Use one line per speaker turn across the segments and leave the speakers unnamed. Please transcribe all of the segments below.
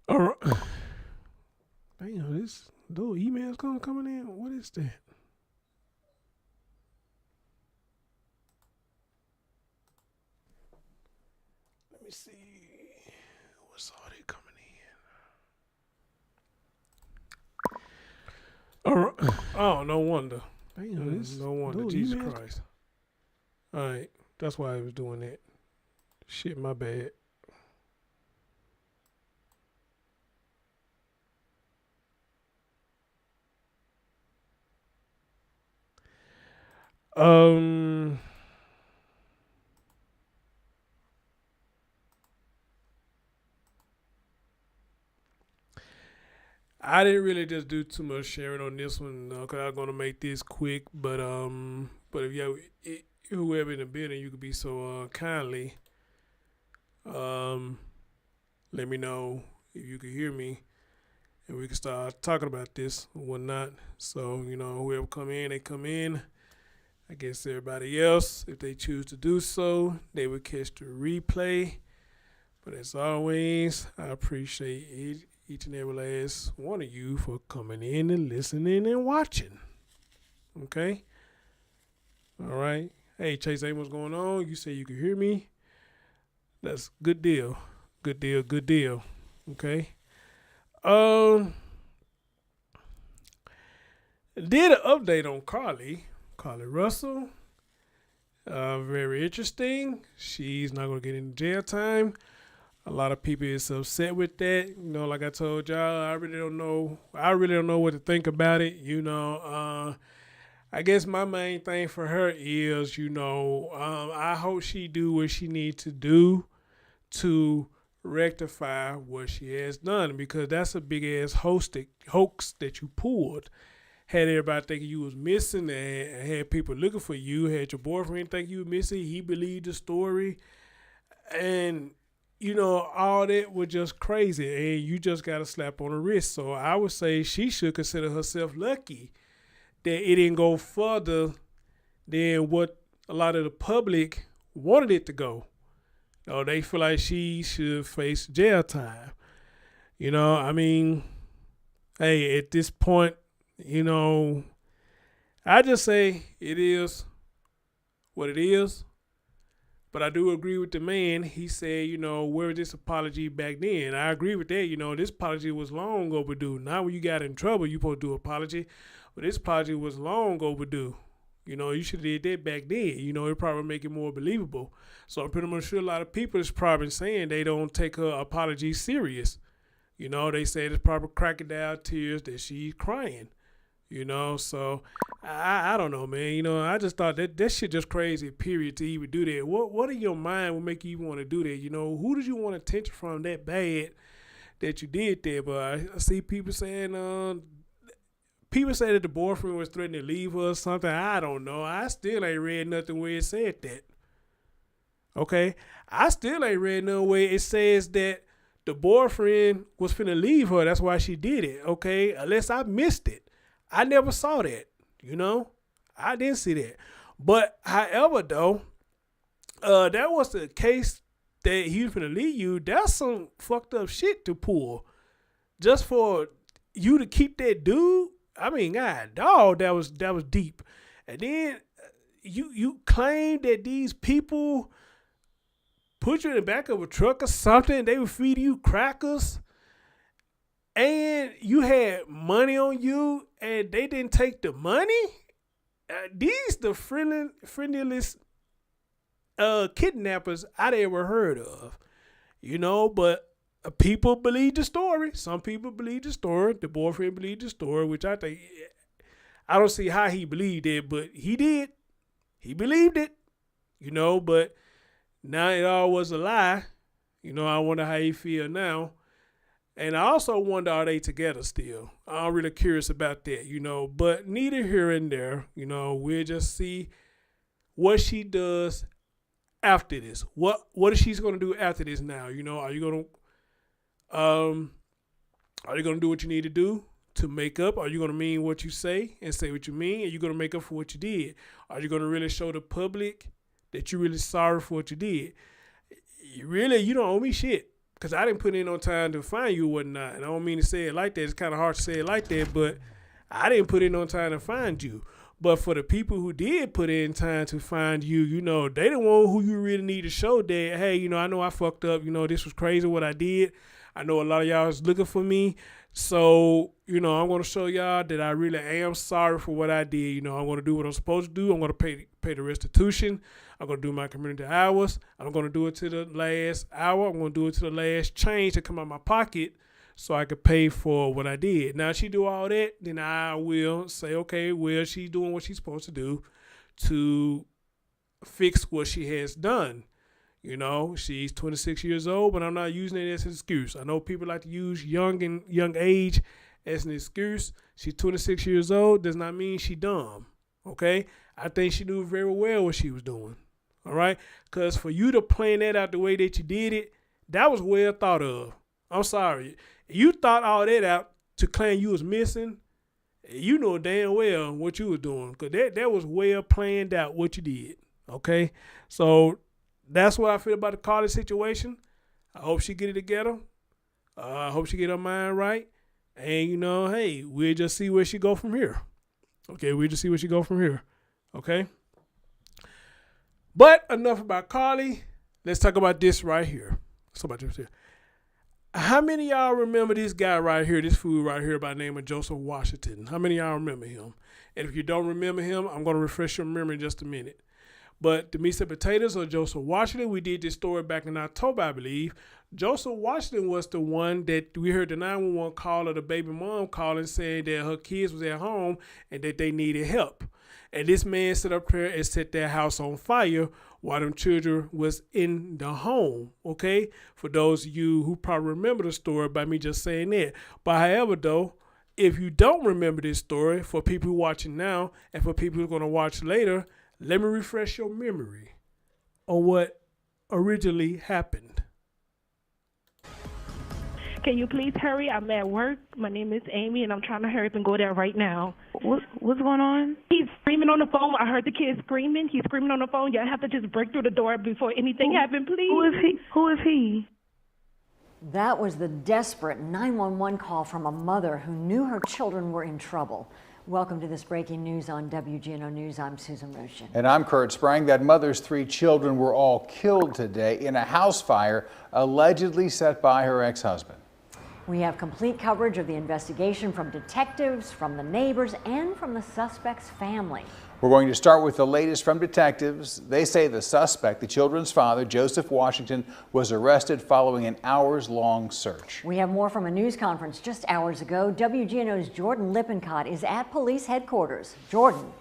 All right. Damn, this those emails coming in. What is that? Let me see. What's all that coming in? All right. Oh, no wonder. Damn, this
No wonder.
those
Jesus
emails.
Christ.
All right, that's why I was doing that. Shit, my bad. Um, I didn't really just do too much sharing on this one because I'm gonna make this quick. But if you whoever in the building, you could be so kindly um let me know if you could hear me and we can start talking about this or whatnot. So whoever come in, they come in. I guess everybody else, if they choose to do so, they will catch the replay. But as always, I appreciate each and every last one of you for coming in and listening and watching. Okay? All right. Hey, Chase, hey, what's going on? You say you can hear me. That's good deal. Good deal. Good deal. Okay. Um, did an update on Carly Russell. Very interesting. She's not gonna get into jail time. A lot of people is upset with that. Like I told y'all, I really don't know. I really don't know what to think about it. I guess my main thing for her is, I hope she do what she needs to do to rectify what she has done because that's a big ass hoax that you pulled. Had everybody thinking you was missing and had people looking for you. Had your boyfriend think you were missing. He believed the story. And all that was just crazy, and you just got a slap on the wrist. So I would say she should consider herself lucky that it didn't go further than what a lot of the public wanted it to go. They feel like she should face jail time. I mean, hey, at this point, I just say it is what it is. But I do agree with the man. He said, where was this apology back then? I agree with that. This apology was long overdue. Not when you got in trouble, you supposed to do an apology. But this apology was long overdue. You should have did that back then. It probably make it more believable. So I'm pretty much sure a lot of people is probably saying they don't take her apology serious. They say it's probably crocodile tears that she's crying. So I don't know, man. I just thought that shit just crazy, period, to even do that. What in your mind would make you even want to do that? Who did you want attention from that bad that you did that? But I see people say that the boyfriend was threatening to leave her or something. I don't know. I still ain't read nothing where it said that. Okay? I still ain't read no way it says that the boyfriend was finna leave her. That's why she did it. Okay? Unless I missed it. I never saw that. I didn't see that. But however, though, that was the case that he was finna leave you. That's some fucked up shit to pull. Just for you to keep that dude. I mean, God, dog, that was deep. And then you claim that these people put you in the back of a truck or something. They were feeding you crackers. And you had money on you and they didn't take the money? These the friendliest kidnappers I'd ever heard of. But people believe the story. Some people believe the story. The boyfriend believed the story, which I think, I don't see how he believed it, but he did. He believed it, but now it all was a lie. I wonder how he feel now. And I also wonder, are they together still? I'm really curious about that, but neither here and there. We'll just see what she does after this. What is she going to do after this now? Are you gonna do what you need to do to make up? Are you gonna mean what you say and say what you mean? Are you gonna make up for what you did? Are you gonna really show the public that you're really sorry for what you did? You don't owe me shit. because I didn't put in no time to find you or whatnot. And I don't mean to say it like that. It's kind of hard to say it like that, but I didn't put in no time to find you. But for the people who did put in time to find you, you know, they the one who you really need to show that, hey, you know, I know I fucked up. You know, this was crazy what I did. I know a lot of y'all was looking for me. So, you know, I'm going to show y'all that I really am sorry for what I did. You know, I'm going to do what I'm supposed to do. I'm going to pay the restitution. I'm going to do my community hours. I'm going to do it to the last hour. I'm going to do it to the last change to come out of my pocket so I could pay for what I did. Now, if she do all that, then I will say, okay, well, she's doing what she's supposed to do to fix what she has done. You know, she's 26 years old, but I'm not using it as an excuse. I know people like to use young age as an excuse. She's 26 years old does not mean she dumb, okay? I think she knew very well what she was doing, all right? Because for you to plan that out the way that you did it, that was well thought of. I'm sorry. You thought all that out to claim you was missing. You know damn well what you was doing because that was well planned out what you did, okay? So that's what I feel about the Carly situation. I hope she get it together. I hope she get her mind right. And, you know, hey, we'll just see where she go from here. Okay, we'll just see where she go from here. Okay? But enough about Carly. Let's talk about this right here. How many of y'all remember this guy right here, this fool right here by the name of Joseph Washington? How many of y'all remember him? And if you don't remember him, I'm going to refresh your memory in just a minute. But the meat and potatoes of Joseph Washington, we did this story back in October, I believe. Joseph Washington was the one that we heard the 911 call of the baby mom calling saying that her kids was at home and that they needed help. And this man set up there and set their house on fire while them children was in the home, okay? For those of you who probably remember the story by me just saying that. But however, though, if you don't remember this story, for people who are watching now and for people who are going to watch later, let me refresh your memory on what originally happened.
Can you please hurry? I'm at work. My name is Amy, and I'm trying to hurry up and go there right now.
What's going on?
He's screaming on the phone. I heard the kid screaming. He's screaming on the phone. Y'all have to just break through the door before anything happens, please.
Who is he?
That was the desperate 911 call from a mother who knew her children were in trouble. Welcome to this breaking news on WGNO News. I'm Susan Roshan.
And I'm Kurt Sprang. That mother's 3 children were all killed today in a house fire allegedly set by her ex-husband.
We have complete coverage of the investigation from detectives, from the neighbors, and from the suspect's family.
We're going to start with the latest from detectives. They say the suspect, the children's father, Joseph Washington, was arrested following an hours-long search.
We have more from a news conference just hours ago. WGNO's Jordan Lippincott is at police headquarters. Jordan.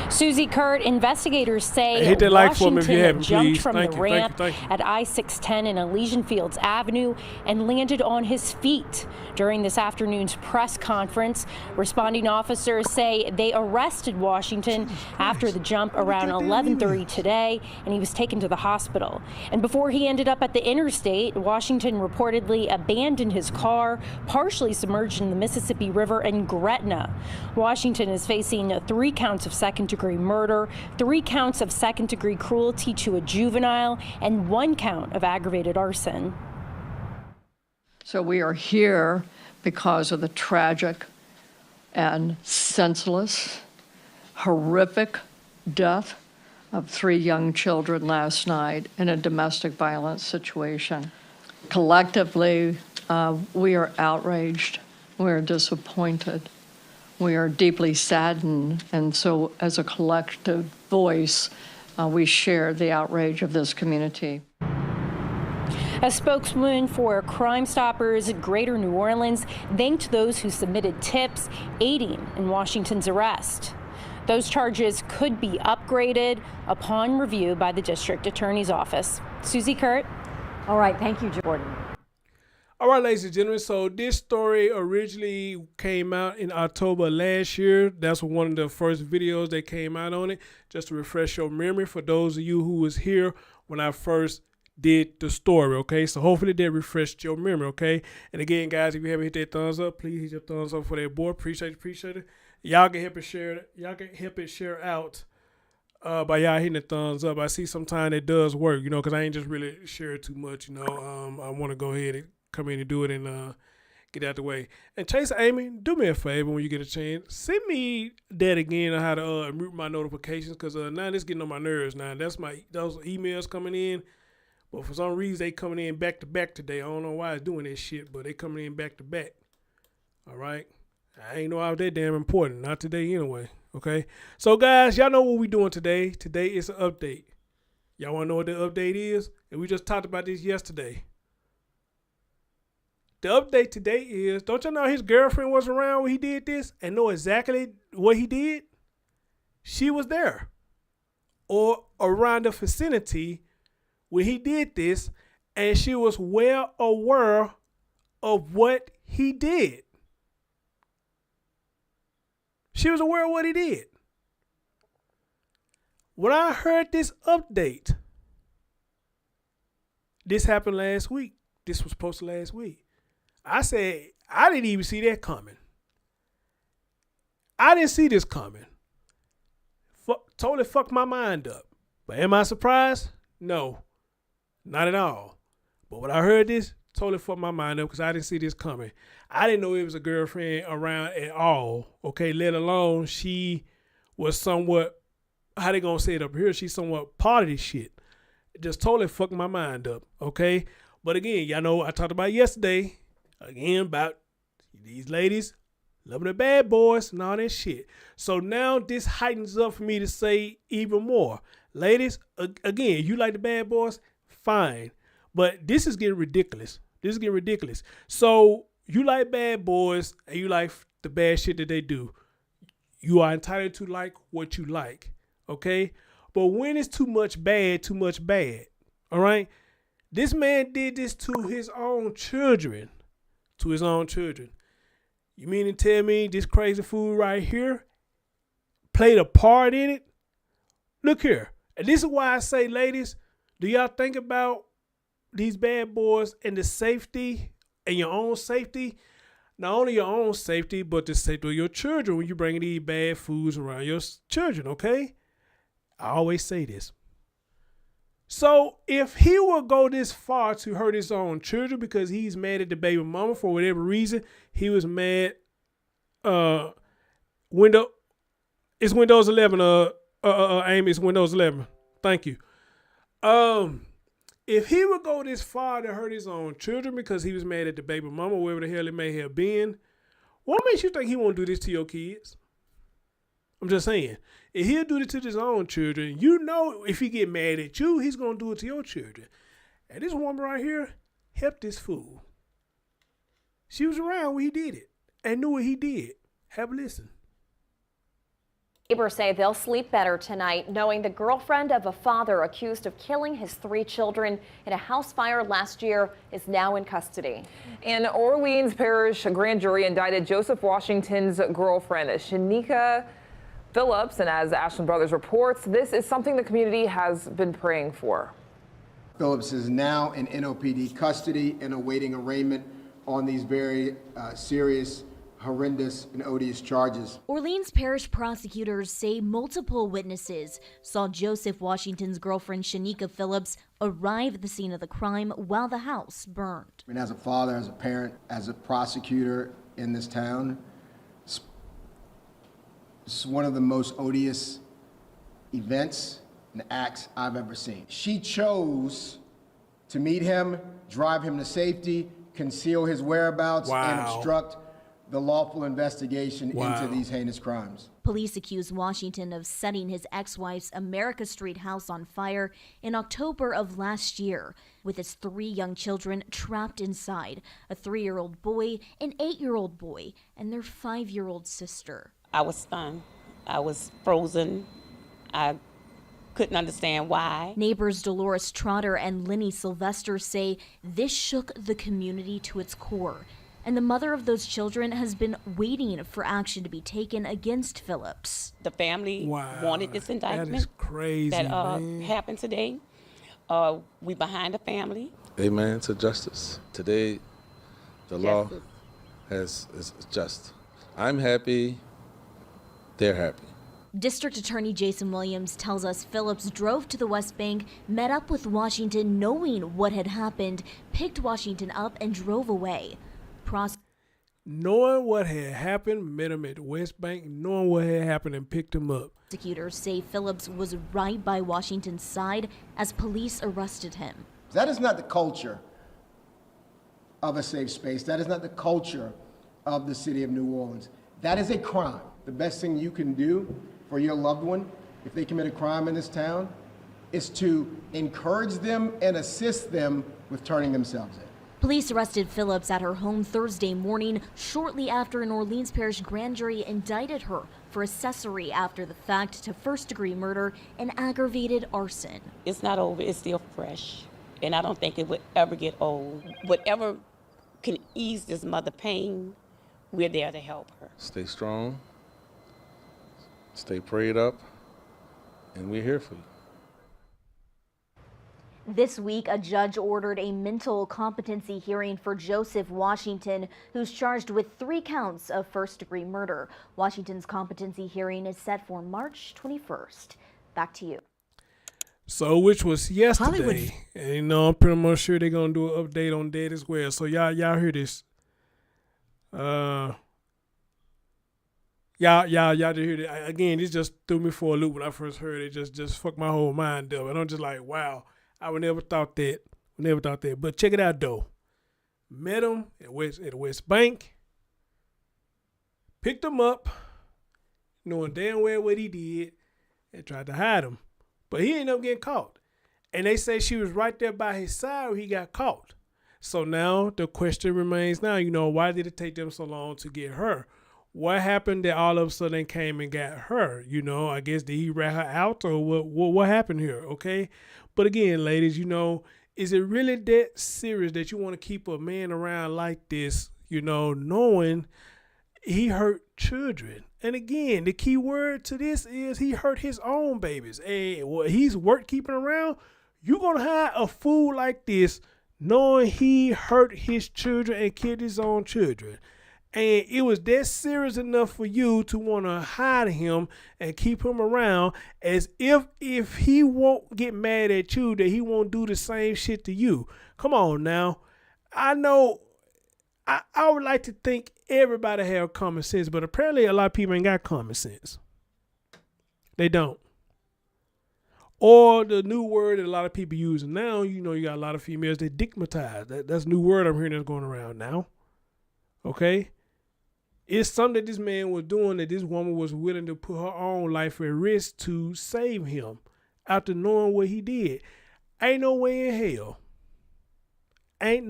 Susie, Kurt, investigators say
hit that like for me if
Washington
you haven't,
jumped
please.
from the ramp
Thank you.
at I-610 in Elysian Fields Avenue and landed on his feet. During this afternoon's press conference, responding officers say they arrested Washington after the jump around 11:30 today, and he was taken to the hospital. And before he ended up at the interstate, Washington reportedly abandoned his car, partially submerged in the Mississippi River in Gretna. Washington is facing 3 counts of second-degree murder, 3 counts of second-degree cruelty to a juvenile, and 1 count of aggravated arson.
So we are here because of the tragic and senseless, horrific death of 3 young children last night in a domestic violence situation. Collectively, we are outraged, we are disappointed, we are deeply saddened, and so as a collective voice, we share the outrage of this community.
A spokeswoman for Crime Stoppers Greater New Orleans thanked those who submitted tips aiding in Washington's arrest. Those charges could be upgraded upon review by the district attorney's office. Susie, Kurt.
All right, thank you, Jordan.
All right, ladies and gentlemen, so this story originally came out in October last year. That's one of the first videos that came out on it, just to refresh your memory for those of you who was here when I first did the story, okay? So hopefully that refreshed your memory, okay? And again, guys, if you haven't hit that thumbs up, please hit your thumbs up for that boy. Appreciate it. Y'all can help it share. Y'all can help it share out by y'all hitting the thumbs up. I see sometimes it does work, you know, because I ain't just really sure too much, you know. I want to go ahead and come in and do it and get out the way. And Chase, Amy, do me a favor when you get a chance. Send me that again on how to mute my notifications, because now this getting on my nerves now. Those emails coming in. But for some reason, they coming in back to back today. I don't know why it's doing this shit, but they coming in back to back. All right? I ain't know I was that damn important. Not today anyway. Okay? So, guys, y'all know what we doing today. Today is an update. Y'all want to know what the update is? And we just talked about this yesterday. The update today is, don't y'all know his girlfriend was around when he did this and know exactly what he did? She was there or around the vicinity when he did this, and she was well aware of what he did. She was aware of what he did. When I heard this update, this happened last week. This was posted last week. I said, I didn't even see that coming. I didn't see this coming. Totally fucked my mind up. But am I surprised? No, not at all. But when I heard this, totally fucked my mind up because I didn't see this coming. I didn't know it was a girlfriend around at all, okay, let alone she was somewhat, how they gonna say it up here, she's somewhat part of this shit. It just totally fucked my mind up, okay? But again, y'all know I talked about yesterday, again, about these ladies loving the bad boys and all that shit. So now this heightens up for me to say even more. Ladies, again, you like the bad boys, fine. But this is getting ridiculous. This is getting ridiculous. So you like bad boys and you like the bad shit that they do. You are entitled to like what you like, okay? But when it's too much bad, all right? This man did this to his own children. You mean to tell me this crazy fool right here played a part in it? Look here. And this is why I say, ladies, do y'all think about these bad boys and the safety and your own safety? Not only your own safety, but the safety of your children when you bring these bad foods around your children, okay? I always say this. So if he will go this far to hurt his own children because he's mad at the baby mama for whatever reason, he was mad. It's Windows 11. Amy, it's Windows 11. Thank you. If he would go this far to hurt his own children because he was mad at the baby mama, wherever the hell it may have been, what makes you think he won't do this to your kids? I'm just saying. If he'll do this to his own children, you know if he get mad at you, he's going to do it to your children. And this woman right here helped this fool. She was around when he did it and knew what he did. Have a listen.
Neighbors say they'll sleep better tonight knowing the girlfriend of a father accused of killing his 3 children in a house fire last year is now in custody.
In Orleans Parish, a grand jury indicted Joseph Washington's girlfriend, Shanyka Phillips, and as Ashland Brothers reports, this is something the community has been praying for.
Phillips is now in NOPD custody and awaiting arraignment on these very serious, horrendous, and odious charges.
Orleans Parish prosecutors say multiple witnesses saw Joseph Washington's girlfriend Shanyka Phillips arrive at the scene of the crime while the house burned.
And as a father, as a parent, as a prosecutor in this town, it's one of the most odious events and acts I've ever seen. She chose to meet him, drive him to safety, conceal his whereabouts, and obstruct the lawful investigation into these heinous crimes.
Police accuse Washington of setting his ex-wife's America Street house on fire in October of last year, with his 3 young children trapped inside, a 3-year-old boy, an 8-year-old boy, and their 5-year-old sister.
I was stunned. I was frozen. I couldn't understand why.
Neighbors Dolores Trotter and Lenny Sylvester say this shook the community to its core. And the mother of those children has been waiting for action to be taken against Phillips.
The family wanted this indictment.
That is crazy,
that
man.
happened today. We behind the family.
Amen to justice. Today, the law is just. I'm happy. They're happy.
District Attorney Jason Williams tells us Phillips drove to the West Bank, met up with Washington knowing what had happened, picked Washington up and drove away.
Knowing what had happened, met him at the West Bank, knowing what had happened and picked him up.
Prosecutors say Phillips was right by Washington's side as police arrested him.
That is not the culture of a safe space. That is not the culture of the city of New Orleans. That is a crime. The best thing you can do for your loved one, if they commit a crime in this town, is to encourage them and assist them with turning themselves in.
Police arrested Phillips at her home Thursday morning, shortly after an Orleans Parish grand jury indicted her for accessory after the fact to first-degree murder and aggravated arson.
It's not over, it's still fresh, and I don't think it would ever get old. Whatever can ease this mother pain, we're there to help her.
Stay strong, stay prayed up, and we're here for you.
This week, a judge ordered a mental competency hearing for Joseph Washington, who's charged with 3 counts of first-degree murder. Washington's competency hearing is set for March 21st. Back to you.
So, which was yesterday, and I'm pretty much sure they're gonna do an update on that as well. So y'all hear this? Y'all just hear it again. This just threw me for a loop when I first heard it. Just fucked my whole mind up, and I'm just like, wow. I would never thought that. But check it out though. Met him at the West Bank. Picked him up, knowing damn well what he did, and tried to hide him. But he ended up getting caught. And they say she was right there by his side when he got caught. So now the question remains now, why did it take them so long to get her? What happened that all of a sudden they came and got her? I guess did he rat her out or what happened here? Okay. But again, ladies, is it really that serious that you want to keep a man around like this, knowing he hurt children? And again, the key word to this is he hurt his own babies. And what he's worth keeping around, you're going to hire a fool like this knowing he hurt his children and killed his own children. And it was that serious enough for you to want to hide him and keep him around, as if he won't get mad at you, that he won't do the same shit to you. Come on now. I know I would like to think everybody have common sense, but apparently a lot of people ain't got common sense. They don't. Or the new word that a lot of people using now, you got a lot of females that digmatize. That's a new word I'm hearing that's going around now. Okay? It's something that this man was doing that this woman was willing to put her own life at risk to save him after knowing what he did. Ain't no way in hell. It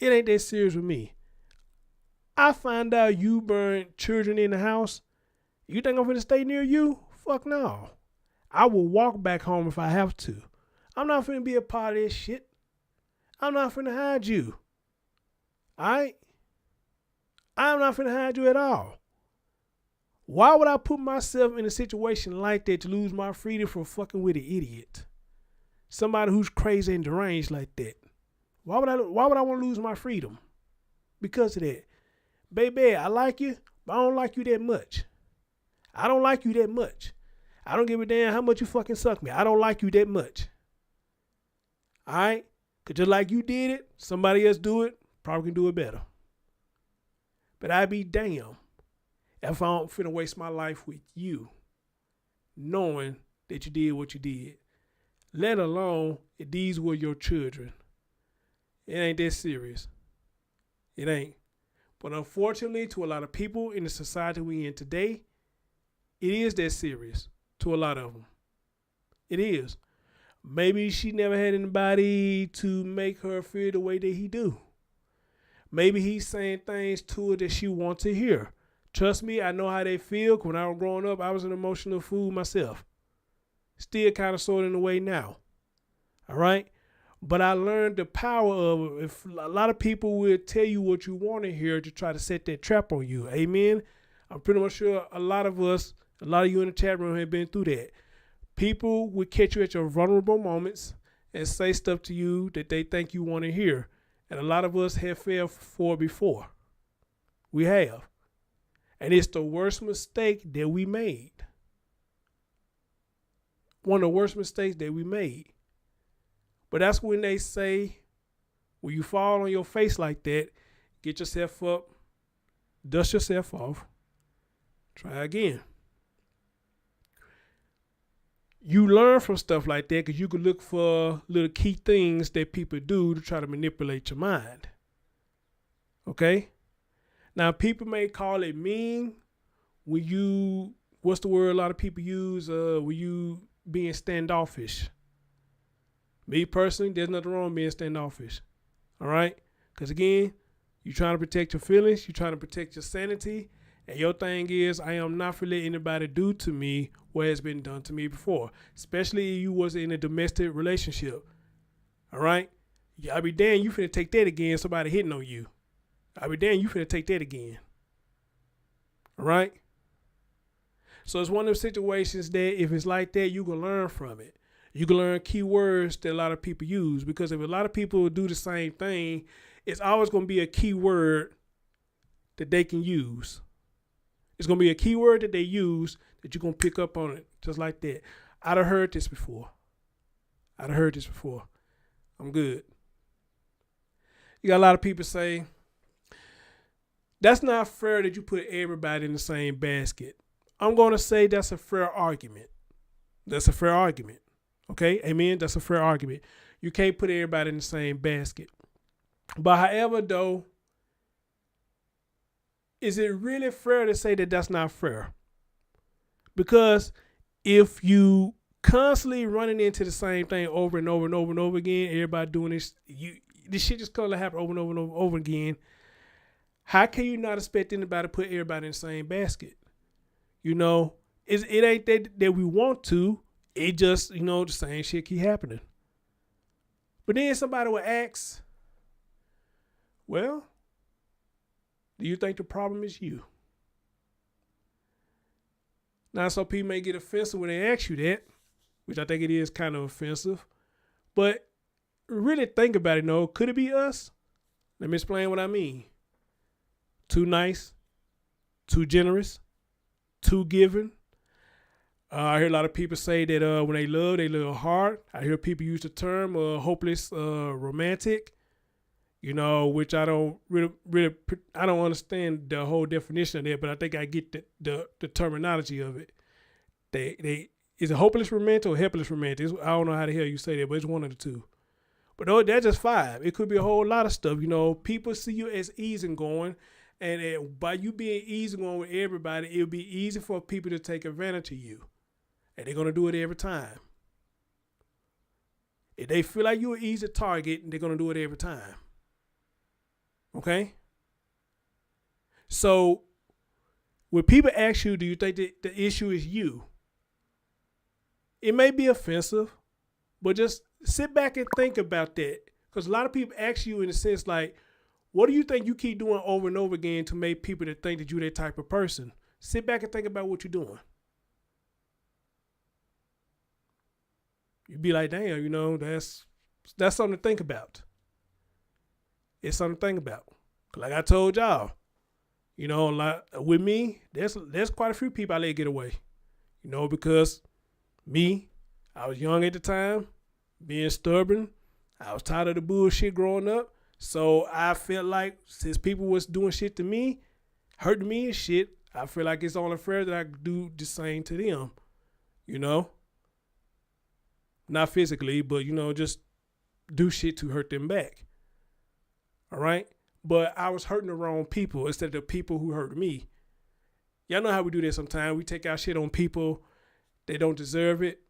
ain't that serious with me. I find out you burned children in the house. You think I'm going to stay near you? Fuck no. I will walk back home if I have to. I'm not finna be a part of this shit. I'm not finna hide you. Alright? I'm not finna hide you at all. Why would I put myself in a situation like that to lose my freedom for fucking with an idiot? Somebody who's crazy and deranged like that. Why would I want to lose my freedom? Because of that. Baby, I like you, but I don't like you that much. I don't like you that much. I don't give a damn how much you fucking suck me. I don't like you that much. Alright? Cause just like you did it, somebody else do it, probably can do it better. But I'd be damned if I don't finna waste my life with you, knowing that you did what you did. Let alone if these were your children. It ain't that serious. It ain't. But unfortunately, to a lot of people in the society we in today, it is that serious to a lot of them. It is. Maybe she never had anybody to make her feel the way that he do. Maybe he's saying things to her that she wants to hear. Trust me, I know how they feel. When I was growing up, I was an emotional fool myself. Still kind of sort of in a way now. All right? But I learned the power of, if a lot of people will tell you what you want to hear to try to set that trap on you. Amen? I'm pretty much sure a lot of us, a lot of you in the chat room have been through that. People will catch you at your vulnerable moments and say stuff to you that they think you want to hear. And a lot of us have failed for before. We have. And it's the worst mistake that we made. One of the worst mistakes that we made. But that's when they say, when you fall on your face like that, get yourself up, dust yourself off, try again. You learn from stuff like that because you can look for little key things that people do to try to manipulate your mind. Okay? Now, people may call it mean when you, what's the word a lot of people use? When you being standoffish. Me personally, there's nothing wrong with being standoffish. All right? Because again, you're trying to protect your feelings, you're trying to protect your sanity, and your thing is, I am not for letting anybody do to me what has been done to me before, especially if you was in a domestic relationship. All right? I'll be damned you finna take that again, somebody hitting on you. I'll be damned you finna take that again. All right? So it's one of those situations that if it's like that, you can learn from it. You can learn key words that a lot of people use, because if a lot of people do the same thing, it's always going to be a key word that they can use. It's going to be a key word that they use that you're going to pick up on it just like that. I'd have heard this before. I'm good. You got a lot of people say, that's not fair that you put everybody in the same basket. I'm going to say that's a fair argument. Okay, amen? That's a fair argument. You can't put everybody in the same basket. But however, though, is it really fair to say that that's not fair? Because if you constantly running into the same thing over and over and over and over again, everybody doing this, this shit just gonna happen over and over and over again. How can you not expect anybody to put everybody in the same basket? You know, it ain't that we want to. It just, the same shit keep happening. But then somebody will ask, well, do you think the problem is you? Now, some people may get offensive when they ask you that, which I think it is kind of offensive. But really think about it, could it be us? Let me explain what I mean. Too nice, too generous, too giving. I hear a lot of people say that when they love hard. I hear people use the term hopeless romantic, which I don't really I don't understand the whole definition of that, but I think I get the terminology of it. They is it hopeless romantic or helpless romantic? I don't know how the hell you say that, but it's one of the two. But that's just 5. It could be a whole lot of stuff. People see you as easygoing, and by you being easygoing with everybody, it'll be easy for people to take advantage of you. And they're going to do it every time. If they feel like you're an easy target, they're going to do it every time. Okay? So, when people ask you, do you think that the issue is you? It may be offensive, but just sit back and think about that. Because a lot of people ask you in a sense like, what do you think you keep doing over and over again to make people to think that you're that type of person? Sit back and think about what you're doing. You'd be like, damn, that's something to think about. It's something to think about. Like I told y'all, with me, there's quite a few people I let get away. Because me, I was young at the time, being stubborn. I was tired of the bullshit growing up. So I felt like since people was doing shit to me, hurting me and shit, I feel like it's only fair that I do the same to them. Not physically, but, just do shit to hurt them back. All right? But I was hurting the wrong people instead of the people who hurt me. Y'all know how we do that sometimes. We take our shit on people that don't deserve it,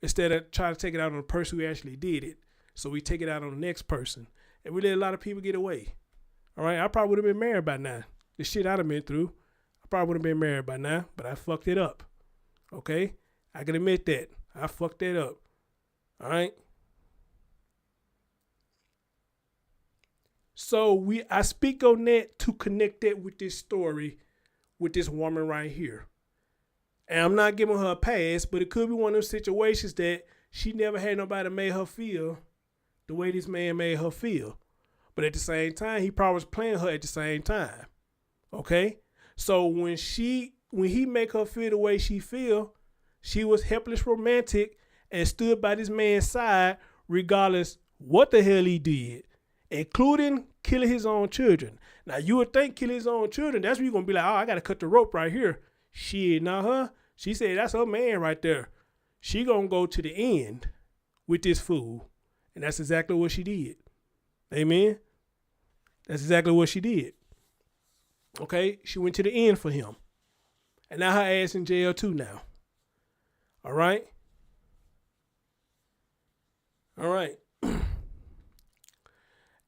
instead of trying to take it out on the person who actually did it. So we take it out on the next person. And we let a lot of people get away. All right? I probably would have been married by now. The shit I'd have been through, I probably would have been married by now, but I fucked it up. Okay? I can admit that. I fucked that up. All right? So I speak on that to connect that with this story with this woman right here. And I'm not giving her a pass, but it could be one of those situations that she never had nobody make her feel the way this man made her feel. But at the same time, he probably was playing her at the same time. Okay? So when he make her feel the way she feel, she was helpless romantic and stood by this man's side regardless what the hell he did, including killing his own children. Now you would think killing his own children, that's where you're gonna be like, oh, I gotta cut the rope right here. Shit, not her. She said that's her man right there. She gonna go to the end with this fool. And that's exactly what she did. Amen. That's exactly what she did. Okay, she went to the end for him. And now her ass in jail too now. All right? All right.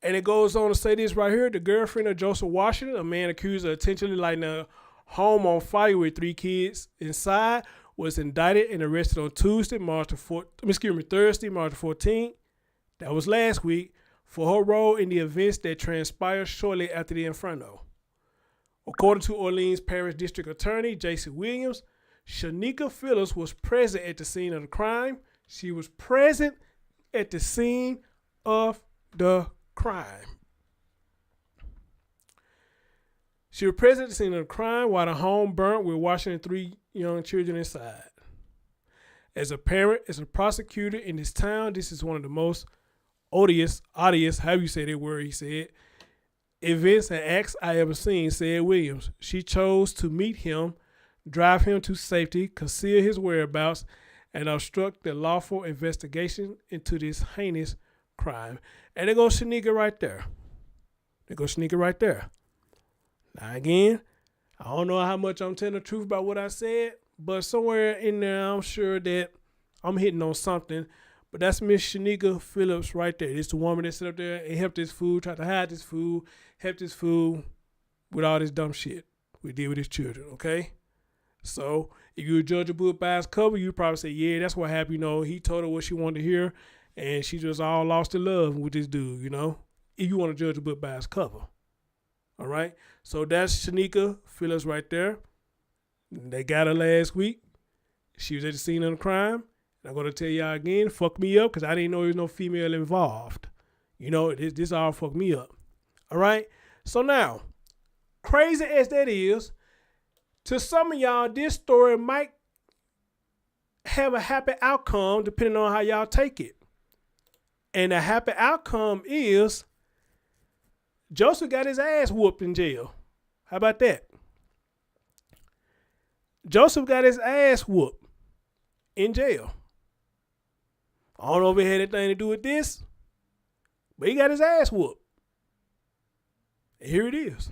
And it goes on to say this right here. The girlfriend of Joseph Washington, a man accused of intentionally lighting a home on fire with 3 kids inside, was indicted and arrested on Thursday, March 14th. That was last week, for her role in the events that transpired shortly after the inferno. According to Orleans Parish District Attorney Jason Williams, Shanyka Phillips was present at the scene of the crime. She was present at the scene of the crime. She was present at the scene of the crime while the home burnt with Washington's 3 young children inside. As a parent, as a prosecutor in this town, this is one of the most odious, however you say that word, he said, events and acts I ever seen, said Williams. She chose to meet him, drive him to safety, conceal his whereabouts, and obstruct the lawful investigation into this heinous crime. And there goes Shanyka right there. Now again, I don't know how much I'm telling the truth about what I said, but somewhere in there I'm sure that I'm hitting on something. But that's Miss Shanyka Phillips right there. It's the woman that sat up there and helped this fool, tried to hide this fool, helped this fool with all this dumb shit we did with his children, okay? So if you judge a book by its cover, you'd probably say, yeah, that's what happened. You know, he told her what she wanted to hear, and she just all lost in love with this dude, you know? If you want to judge a book by its cover. All right? So that's Shanyka Phillips right there. They got her last week. She was at the scene of the crime. I'm going to tell y'all again, fuck me up, because I didn't know there was no female involved. You know, this all fucked me up. All right? So now, crazy as that is, to some of y'all, this story might have a happy outcome depending on how y'all take it. And the happy outcome is Joseph got his ass whooped in jail. How about that? Joseph got his ass whooped in jail. I don't know if it had anything to do with this, but he got his ass whooped. And here it is.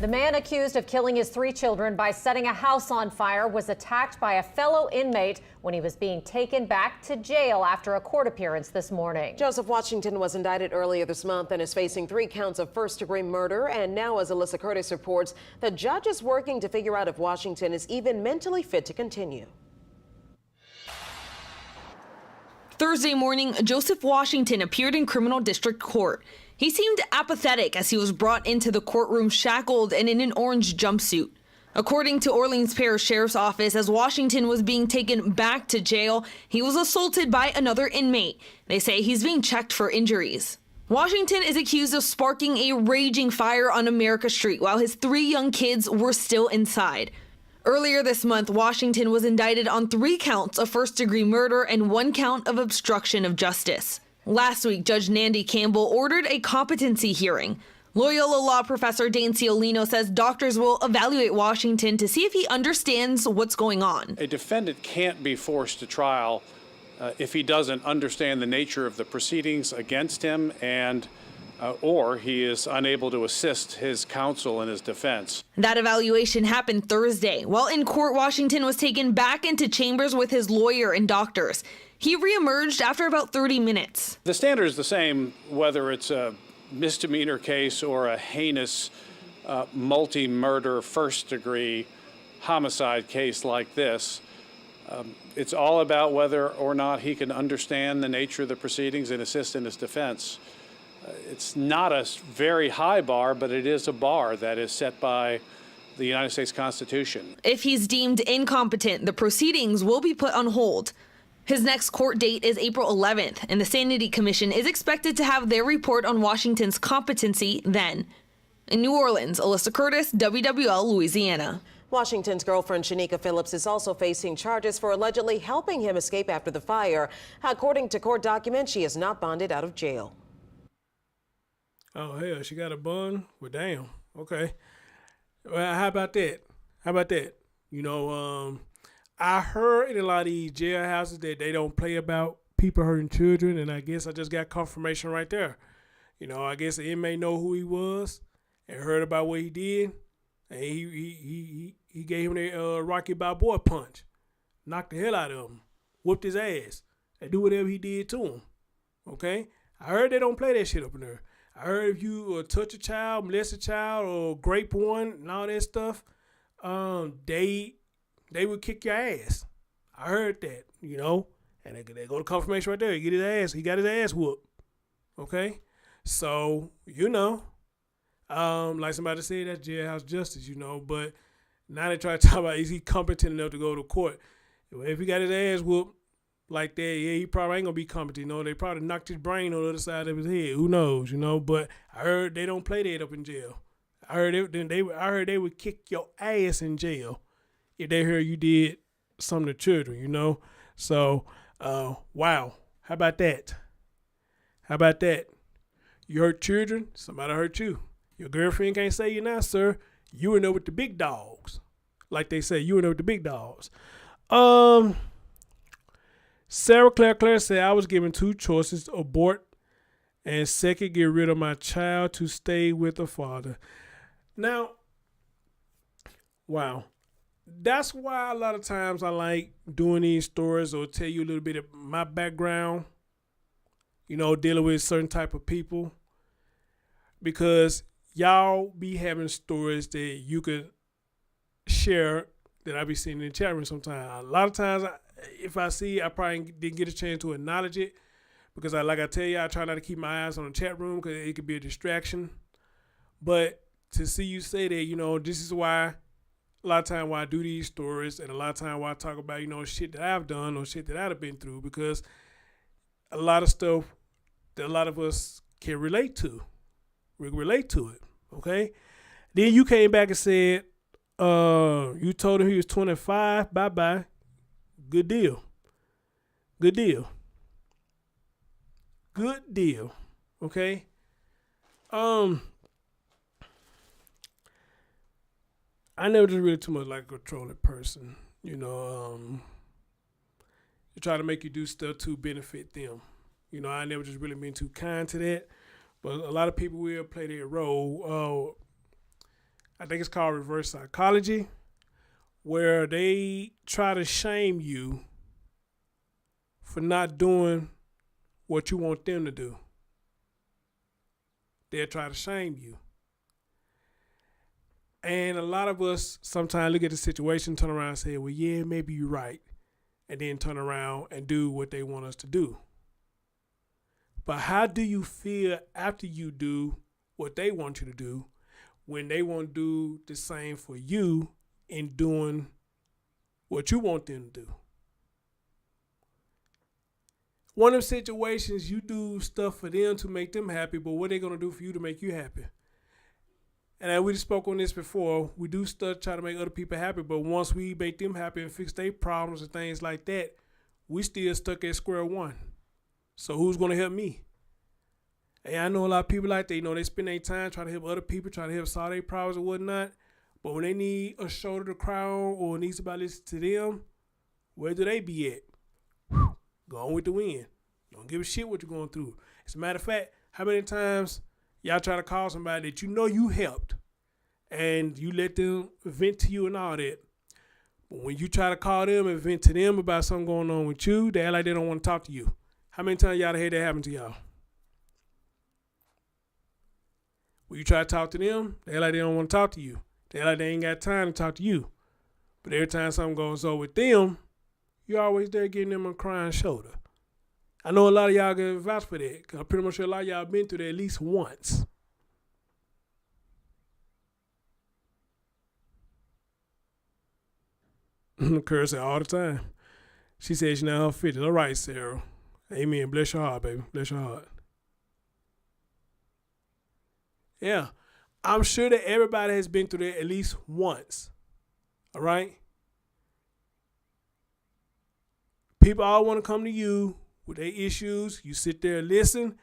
The man accused of killing his 3 children by setting a house on fire was attacked by a fellow inmate when he was being taken back to jail after a court appearance this morning.
Joseph Washington was indicted earlier this month and is facing 3 counts of first-degree murder. And now, as Alyssa Curtis reports, the judge is working to figure out if Washington is even mentally fit to continue.
Thursday morning, Joseph Washington appeared in criminal district court. He seemed apathetic as he was brought into the courtroom shackled and in an orange jumpsuit. According to Orleans Parish Sheriff's Office, as Washington was being taken back to jail, he was assaulted by another inmate. They say he's being checked for injuries. Washington is accused of sparking a raging fire on America Street while his 3 young kids were still inside. Earlier this month, Washington was indicted on 3 counts of first-degree murder and 1 count of obstruction of justice. Last week, Judge Nandy Campbell ordered a competency hearing. Loyola Law Professor Dane Ciolino says doctors will evaluate Washington to see if he understands what's going on.
A defendant can't be forced to trial if he doesn't understand the nature of the proceedings against him and or he is unable to assist his counsel in his defense.
That evaluation happened Thursday. While in court, Washington was taken back into chambers with his lawyer and doctors. He reemerged after about 30 minutes.
The standard is the same whether it's a misdemeanor case or a heinous multi-murder first-degree homicide case like this. It's all about whether or not he can understand the nature of the proceedings and assist in his defense. It's not a very high bar, but it is a bar that is set by the United States Constitution.
If he's deemed incompetent, the proceedings will be put on hold. His next court date is April 11th, and the Sanity Commission is expected to have their report on Washington's competency then. In New Orleans, Alyssa Curtis, WWL, Louisiana.
Washington's girlfriend Shanyka Phillips is also facing charges for allegedly helping him escape after the fire. According to court documents, she is not bonded out of jail.
Oh, hell, she got a bond? Well, damn. Okay. Well, how about that? How about that? You know, I heard in a lot of these jailhouses that they don't play about people hurting children, and I guess I just got confirmation right there. You know, I guess the inmate know who he was and heard about what he did, and he gave him the Rocky Balboa punch, knocked the hell out of him, whooped his ass, and do whatever he did to him. Okay? I heard they don't play that shit up in there. I heard if you touch a child, molest a child, or grape one and all that stuff, they would kick your ass. I heard that, you know, and they go to confirmation right there. He got his ass whooped. Okay, so you know, like somebody said, that's jailhouse justice, you know. But now they try to talk about, is he competent enough to go to court? If he got his ass whooped like that, yeah, he probably ain't gonna be competent. You know, they probably knocked his brain on the other side of his head. Who knows, you know? But I heard they don't play that up in jail. I heard they would kick your ass in jail if they heard you did something to children, you know? So, wow. How about that? How about that? You hurt children, somebody hurt you. Your girlfriend can't say you now, sir. You in there with the big dogs. Like they say, you in there with the big dogs. Sarah Claire said, I was given two choices, abort and second, get rid of my child to stay with the father. Now, wow. That's why a lot of times I like doing these stories or tell you a little bit of my background, you know, dealing with certain type of people. Because y'all be having stories that you could share that I be seeing in the chat room sometimes. A lot of times, if I see, I probably didn't get a chance to acknowledge it because, like I tell you, I try not to keep my eyes on the chat room because it could be a distraction. But to see you say that, you know, this is why a lot of time why I do these stories and a lot of time why I talk about, you know, shit that I've done or shit that I've been through, because a lot of stuff that a lot of us can relate to. We relate to it, okay? Then you came back and said, you told him he was 25, bye-bye. Good deal. Good deal. Good deal. Okay? I never just really too much like a controlling person. You know, they try to make you do stuff to benefit them. You know, I never just really been too kind to that. But a lot of people will play their role. I think it's called reverse psychology, where they try to shame you for not doing what you want them to do. They'll try to shame you. And a lot of us sometimes look at the situation, turn around and say, well, yeah, maybe you're right. And then turn around and do what they want us to do. But how do you feel after you do what they want you to do when they won't do the same for you in doing what you want them to do? One of them situations, you do stuff for them to make them happy, but what are they going to do for you to make you happy? And we just spoke on this before. We do stuff try to make other people happy, but once we make them happy and fix their problems and things like that, we still stuck at square one. So who's going to help me? And I know a lot of people like that, you know, they spend their time trying to help other people, trying to help solve their problems and whatnot. But when they need a shoulder to cry on or need somebody to listen to them, where do they be at? Going with the wind. Don't give a shit what you're going through. As a matter of fact, how many times y'all try to call somebody that you know you helped and you let them vent to you and all that. But when you try to call them and vent to them about something going on with you, they act like they don't want to talk to you. How many times y'all had that happen to y'all? When you try to talk to them, they act like they don't want to talk to you. They act like they ain't got time to talk to you. But every time something goes on with them, you're always there getting them a crying shoulder. I know a lot of y'all can vouch for that, because I'm pretty much sure a lot of y'all been through that at least once. Curse it all the time. She said she's now her 50. All right, Sarah. Amen. Bless your heart, baby. Bless your heart. Yeah. I'm sure that everybody has been through that at least once. All right? People all want to come to you with their issues. You sit there and listen.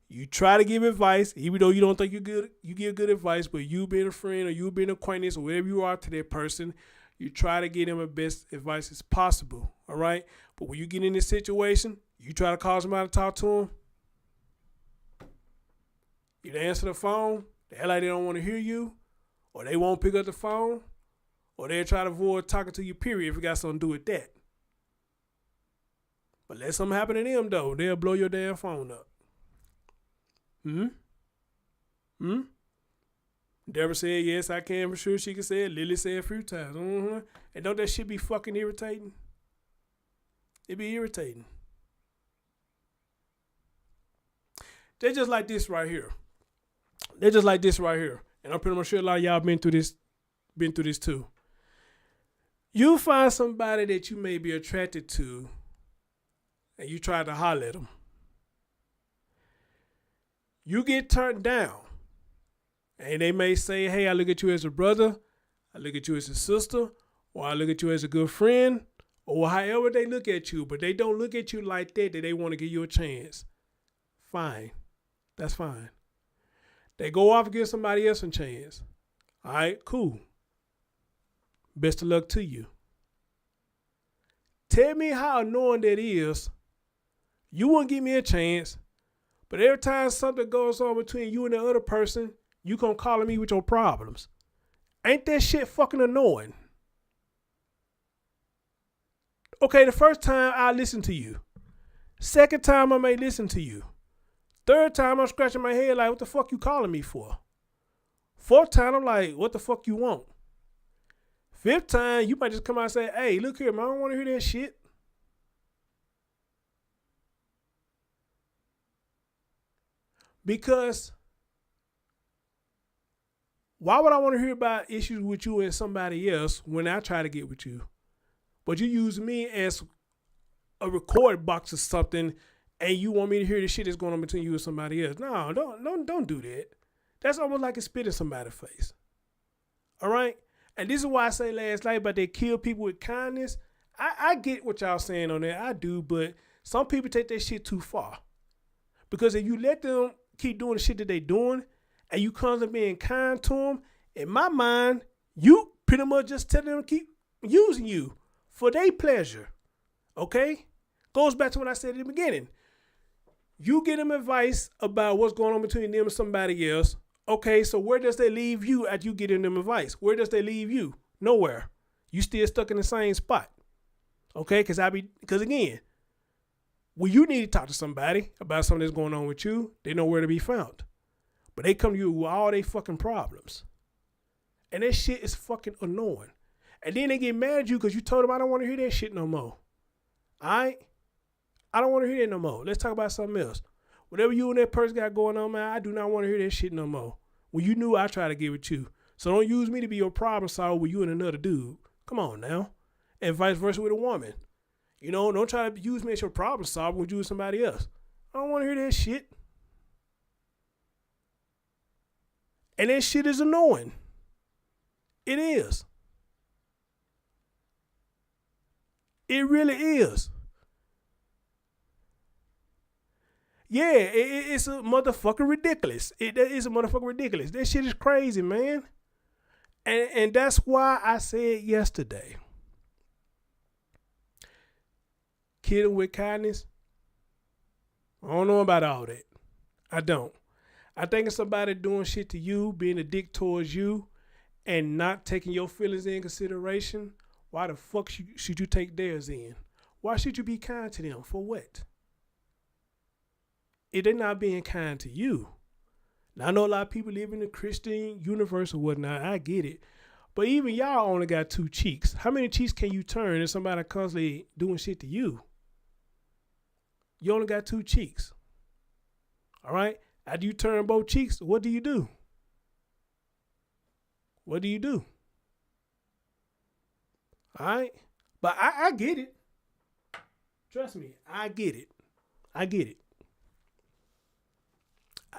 You try to give advice, even though you don't think you're good. You give good advice, but you being a friend or you being an acquaintance or whatever you are to that person, you try to give them the best advice as possible. All right? But when you get in this situation, you try to call somebody to talk to them. You answer the phone, they act like they don't want to hear you, or they won't pick up the phone, or they'll try to avoid talking to you, period, if it got something to do with that. But let something happen to them, though. They'll blow your damn phone up. Deborah said, yes, I can for sure. She can say it. Lily said a few times. And don't that shit be fucking irritating? It be irritating. They're just like this right here. They're just like this right here. And I'm pretty much sure a lot of y'all been through this too. You find somebody that you may be attracted to and you try to holler at them. You get turned down. And they may say, hey, I look at you as a brother, I look at you as a sister, or I look at you as a good friend, or however they look at you, but they don't look at you like that they want to give you a chance. Fine. That's fine. They go off and give somebody else a chance. All right, cool. Best of luck to you. Tell me how annoying that is. You won't give me a chance, but every time something goes on between you and the other person, you come calling me with your problems. Ain't that shit fucking annoying? Okay, the first time I listen to you. Second time I may listen to you. Third time I'm scratching my head like, what the fuck you calling me for? Fourth time I'm like, what the fuck you want? Fifth time you might just come out and say, hey, look here, man, I don't want to hear that shit. Because why would I want to hear about issues with you and somebody else when I try to get with you? But you use me as a record box or something, and you want me to hear the shit that's going on between you and somebody else. No, don't do that. That's almost like a spit in somebody's face. All right? And this is why I say last night about they kill people with kindness. I get what y'all saying on that. I do, but some people take that shit too far. Because if you let them keep doing the shit that they doing, and you constantly being kind to them, in my mind, you pretty much just tell them to keep using you for their pleasure. Okay? Goes back to what I said at the beginning. You get them advice about what's going on between them and somebody else. Okay, so where does they leave you after you getting them advice? Where does they leave you? Nowhere. You still stuck in the same spot. Okay? Because again, when you need to talk to somebody about something that's going on with you, they know where to be found. But they come to you with all their fucking problems. And that shit is fucking annoying. And then they get mad at you because you told them, I don't want to hear that shit no more. All right? I don't want to hear that no more. Let's talk about something else. Whatever you and that person got going on, man, I do not want to hear that shit no more. When you knew I tried to get with you. So don't use me to be your problem solver with you and another dude. Come on now. And vice versa with a woman. You know, don't try to use me as your problem solver with you and somebody else. I don't want to hear that shit. And that shit is annoying. It is. It really is. Yeah, it's a motherfucking ridiculous. It is a motherfucking ridiculous. That shit is crazy, man. And that's why I said yesterday, killing with kindness, I don't know about all that. I don't. I think it's somebody doing shit to you, being a dick towards you, and not taking your feelings in consideration. Why the fuck should you take theirs in? Why should you be kind to them? For what? If they're not being kind to you. Now, I know a lot of people live in the Christian universe or whatnot. I get it. But even y'all only got two cheeks. How many cheeks can you turn if somebody constantly doing shit to you? You only got two cheeks. All right? After you turn both cheeks, what do you do? What do you do? All right? But I get it. Trust me, I get it. I get it.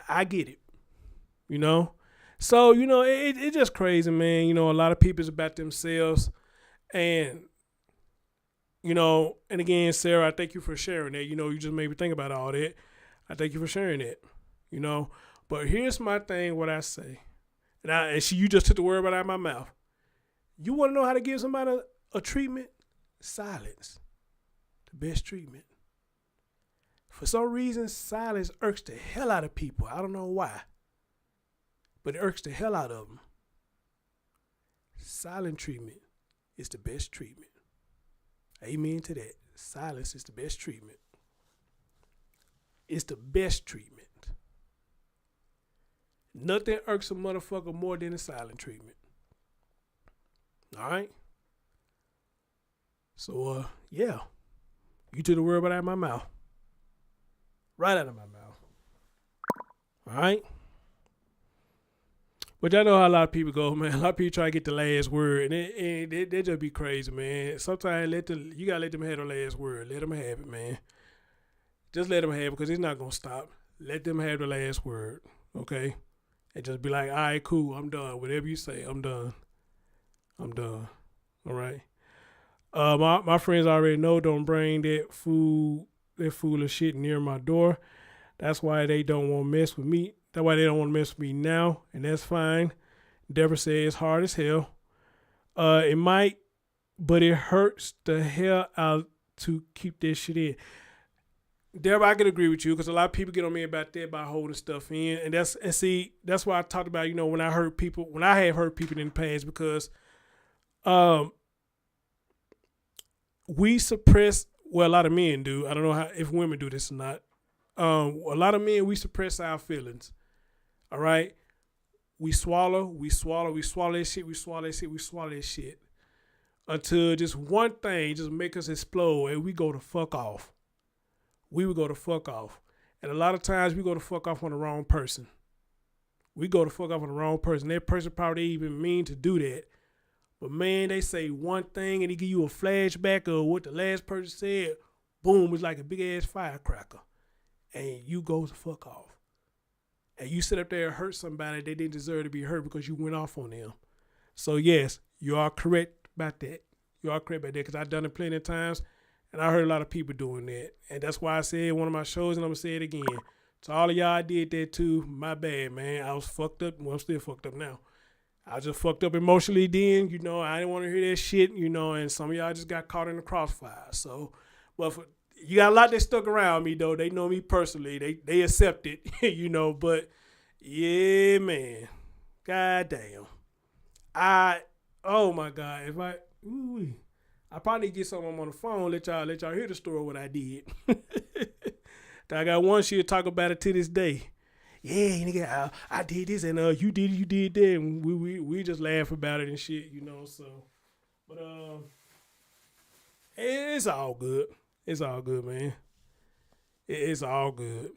I get it. You know? So, you know, it's just crazy, man. You know, a lot of people is about themselves. And, you know, and again, Sarah, I thank you for sharing that. You know, you just made me think about all that. I thank you for sharing that, you know. But here's my thing, what I say. You just took the word right out of my mouth. You want to know how to give somebody a treatment? Silence. The best treatment. For some reason, silence irks the hell out of people. I don't know why. But it irks the hell out of them. Silent treatment is the best treatment. Amen to that. Silence is the best treatment. It's the best treatment. Nothing irks a motherfucker more than a silent treatment. All right? So, yeah. You took the word right out of my mouth. Right out of my mouth. All right? But y'all know how a lot of people go, man. A lot of people try to get the last word, and they just be crazy, man. Sometimes you got to let them have the last word. Let them have it, man. Just let them have it because it's not going to stop. Let them have the last word, okay? And just be like, all right, cool, I'm done. Whatever you say, I'm done. I'm done. All right? My friends already know don't bring that foolish shit near my door. That's why they don't want to mess with me. That's why they don't want to mess with me now, and that's fine. Deborah said it's hard as hell. It might, but it hurts the hell out to keep this shit in. Deborah, I can agree with you because a lot of people get on me about that by holding stuff in, and that's why I talked about, you know, when I have hurt people in the past, because we suppress. Well, a lot of men do. I don't know if women do this or not. A lot of men, we suppress our feelings. All right? We swallow that shit. Until just one thing just make us explode and we go to fuck off. We would go to fuck off. And a lot of times we go to fuck off on the wrong person. We go to fuck off on the wrong person. That person probably didn't even mean to do that. But man, they say one thing and they give you a flashback of what the last person said. Boom, it's like a big ass firecracker. And you go to fuck off. And you sit up there and hurt somebody they didn't deserve to be hurt because you went off on them. So yes, you are correct about that. You are correct about that because I've done it plenty of times and I heard a lot of people doing that. And that's why I said one of my shows, and I'm going to say it again. To all of y'all, I did that too. My bad, man. I was fucked up. Well, I'm still fucked up now. I was just fucked up emotionally then. You know, I didn't want to hear that shit, you know, and some of y'all just got caught in the crossfire. So, but you got a lot that stuck around me, though. They know me personally. They accept it, you know. But, yeah, man. God damn. Oh, my God. If I probably get something on the phone, let y'all hear the story of what I did. I got one shit talk about it to this day. Yeah, nigga, I did this and you did that, and we just laugh about it and shit, you know. So, but it's all good. It's all good, man. It's all good.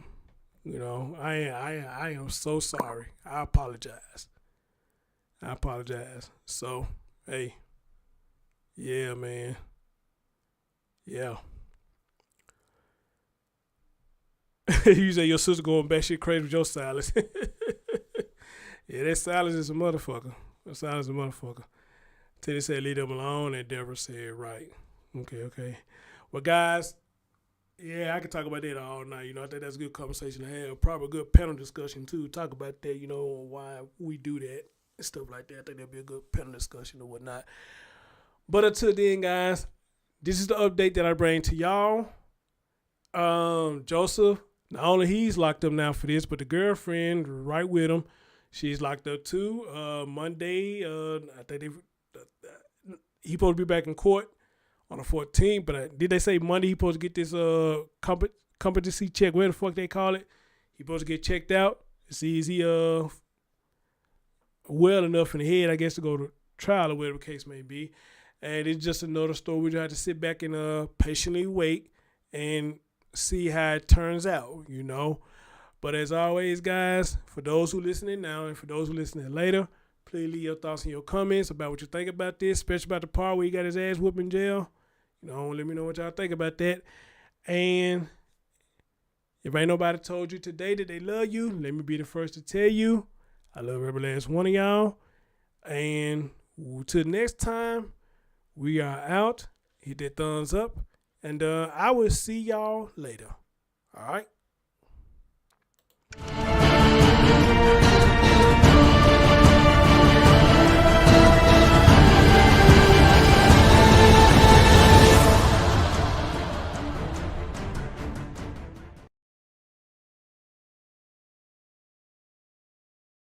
You know, I am so sorry. I apologize. So, hey, yeah, man. Yeah. You say your sister going back shit crazy with your silence. Yeah, that silence is a motherfucker. Teddy said leave them alone, and Deborah said right. Okay. Well, guys, yeah, I could talk about that all night. You know, I think that's a good conversation to have. Probably a good panel discussion, too. Talk about that, you know, why we do that and stuff like that. I think that'd be a good panel discussion or whatnot. But until then, guys, this is the update that I bring to y'all. Joseph, not only he's locked up now for this, but the girlfriend right with him, she's locked up too. Monday, I think he supposed to be back in court on the 14th, but did they say Monday he supposed to get this competency check, where the fuck they call it? He supposed to get checked out to see is he well enough in the head, I guess, to go to trial or whatever the case may be. And it's just another story. We just have to sit back and patiently wait and see how it turns out, you know. But as always, guys, for those who listening now and for those who listening later, please leave your thoughts and your comments about what you think about this, especially about the part where he got his ass whooped in jail. You know, let me know what y'all think about that. And if ain't nobody told you today that they love you, let me be the first to tell you, I love every last one of y'all. And till next time, we are out. Hit that thumbs up. And I will see y'all later. All right?